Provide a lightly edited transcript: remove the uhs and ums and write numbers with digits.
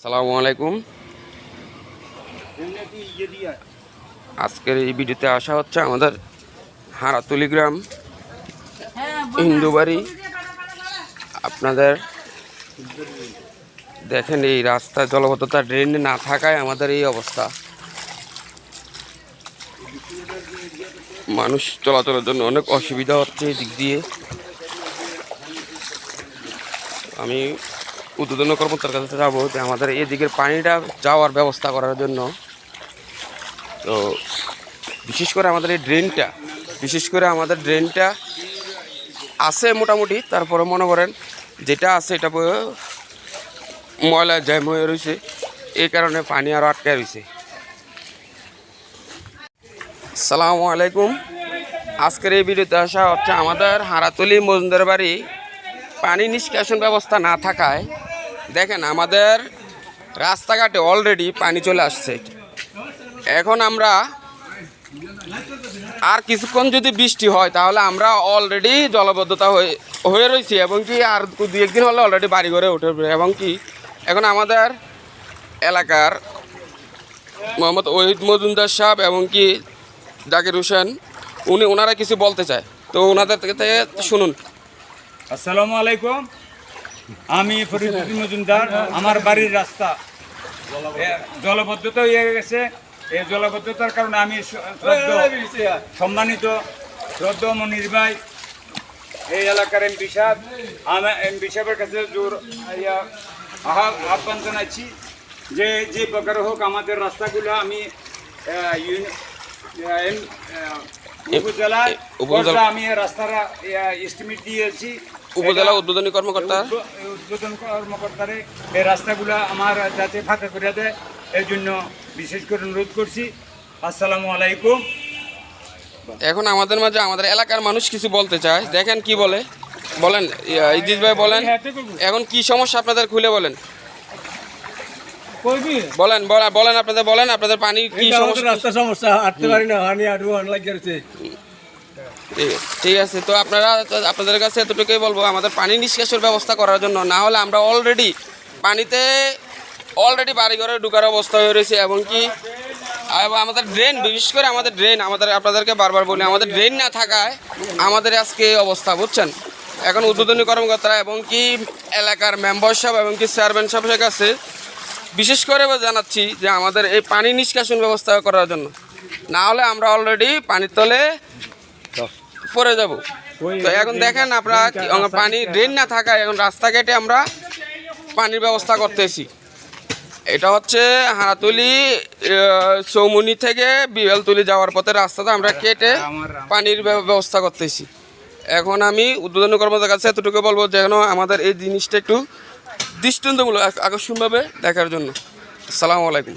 আসসালামু আলাইকুম। আজকের এই ভিডিওতে আসা হচ্ছে আমাদের হারাতুলি গ্রাম হিন্দুবাড়ি। আপনাদের দেখেন এই রাস্তায় জলবদ্ধতা, ড্রেন না থাকায় আমাদের এই অবস্থা। মানুষ চলাচলের জন্য অনেক অসুবিধা হচ্ছে এই দিক দিয়ে। আমি উদ্বোধন কর্মকর্তার কাছে যাবো যে আমাদের এই দিকের পানিটা যাওয়ার ব্যবস্থা করার জন্য। তো বিশেষ করে আমাদের এই ড্রেনটা আছে মোটামুটি, তারপরে মনে করেন যেটা আছে এটা ময়লা জ্যাম হয়ে রয়েছে, এই কারণে পানি আরও আটকে রয়েছে। আসসালামু আলাইকুম। আজকের এই ভিডিওতে আসা হচ্ছে আমাদের হারাতুলি মজুমদার বাড়ি পানি নিষ্কাশন ব্যবস্থা না থাকায় দেখেন আমাদের রাস্তাঘাটে অলরেডি পানি চলে আসছে। এখন আমরা আর কিছুক্ষণ যদি বৃষ্টি হয় তাহলে আমরা অলরেডি জলবদ্ধতা হয়ে রয়েছি, এবং কি আর দু একদিন হলে অলরেডি বাড়িঘরে উঠে পড়বে। এবং কি এখন আমাদের এলাকার মোহাম্মদ ওহিদ মজুমদার সাহেব এবং কি জাকির হোসেন ওনারা কিছু বলতে চায়, তো ওনাদের থেকে শুনুন। আসসালামু আলাইকুম। আমি ফরিদুদ্দিন মজুমদার। আমার বাড়ির রাস্তা জলবদ্ধতা হয়ে গেছে। এই জলবদ্ধতার কারণে আমি সম্মানিত শ্রদ্ধ মনির ভাই, এই এলাকার এমপি সাহেবের কাছে জোর আহ্বান জানাচ্ছি যে প্রকার হোক আমাদের রাস্তাগুলো আমি উপজেলায় আমি রাস্তাটা এস্টিমেট দিয়েছি। উপজেলা উদ্বোধনী কর্মকর্তারে এই রাস্তাগুলো আমার যাতে ফাঁকা করে দেয়, এই জন্য বিশেষ করে অনুরোধ করছি। আসসালামু আলাইকুম। এখন আমাদের মাঝে আমাদের এলাকার মানুষ কিছু বলতে চায়, দেখেন কি বলেন ইদ্রিস ভাই, বলেন এখন কি সমস্যা আপনাদের, খুলে বলেন আপনাদের পানি কি সমস্যা। হাঁটতে পারি না, ঠিক আছে। তো আপনাদের কাছে এতটুকুই বলবো, আমাদের পানি নিষ্কাশনের ব্যবস্থা করার জন্য, না হলে আমরা অলরেডি বাড়িঘরে ঢুকার অবস্থা হয়ে রয়েছে। এবং কি আমাদের ড্রেন, বিশেষ করে আমাদের ড্রেন, আপনাদেরকে বারবার বলি, আমাদের ড্রেন না থাকায় আমাদের আজকে এই অবস্থা, বুঝছেন। এখন উদ্বোধনী কর্মকর্তা এবং কি এলাকার মেম্বার সাহেব এবং কি চেয়ারম্যান সাহেবের কাছে বিশেষ করে জানাচ্ছি যে আমাদের এই পানি নিষ্কাশন ব্যবস্থা করার জন্য, না হলে আমরা অলরেডি পানির তলে পড়ে যাব। তো এখন দেখেন আপনারা পানি ড্রেন না থাকায় এখন রাস্তাঘাটে আমরা পানির ব্যবস্থা করতেছি। এটা হচ্ছে হারাতুলি চৌমুনি থেকে বিবেলতুলি যাওয়ার পথে রাস্তাটা আমরা কেটে পানির ব্যবস্থা করতেছি। এখন আমি উদ্বোধনী কর্মকর্তার কাছে এতটুকু বলবো যেন আমাদের এই জিনিসটা একটু দৃষ্টান্তমূলক আকর্ষণভাবে দেখার জন্য। আসসালামু আলাইকুম।